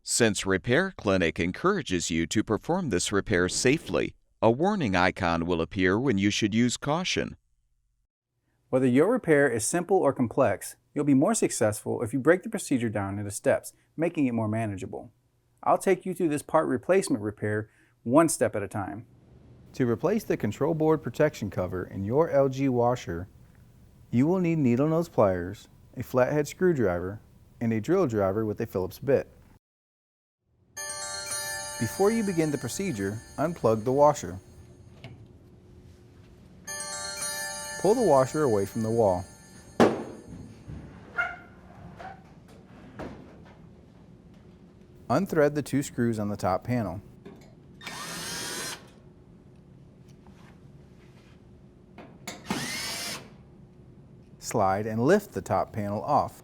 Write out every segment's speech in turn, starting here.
Since Repair Clinic encourages you to perform this repair safely, a warning icon will appear when you should use caution. Whether your repair is simple or complex, you'll be more successful if you break the procedure down into steps, making it more manageable. I'll take you through this part replacement repair one step at a time. To replace the control board protection cover in your LG washer, you will need needle nose pliers, a flathead screwdriver, and a drill driver with a Phillips bit. Before you begin the procedure, unplug the washer. Pull the washer away from the wall. Unthread the 2 screws on the top panel. Slide and lift the top panel off.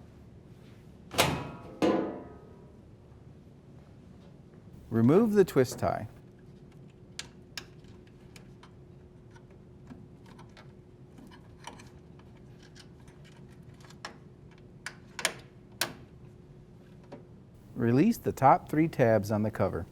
Remove the twist tie. Release the top 3 tabs on the cover.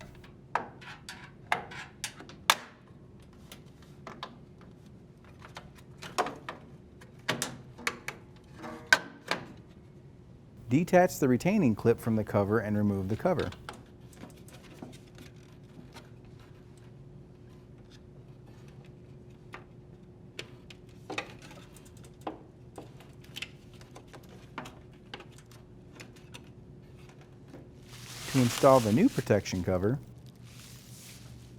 Detach the retaining clip from the cover and remove the cover. To install the new protection cover,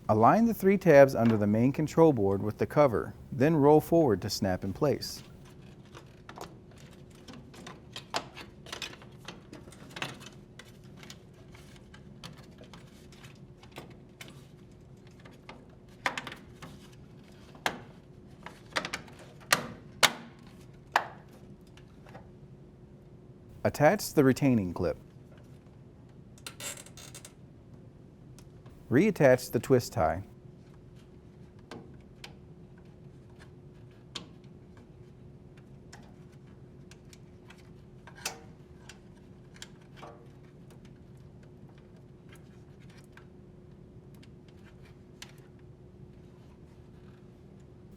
align the 3 tabs under the main control board with the cover, then roll forward to snap in place. Attach the retaining clip. Reattach the twist tie.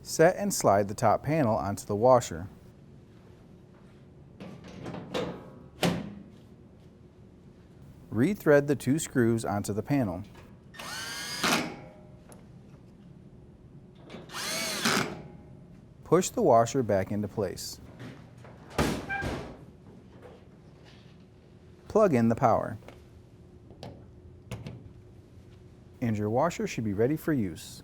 Set and slide the top panel onto the washer. Rethread the 2 screws onto the panel. Push the washer back into place. Plug in the power. And your washer should be ready for use.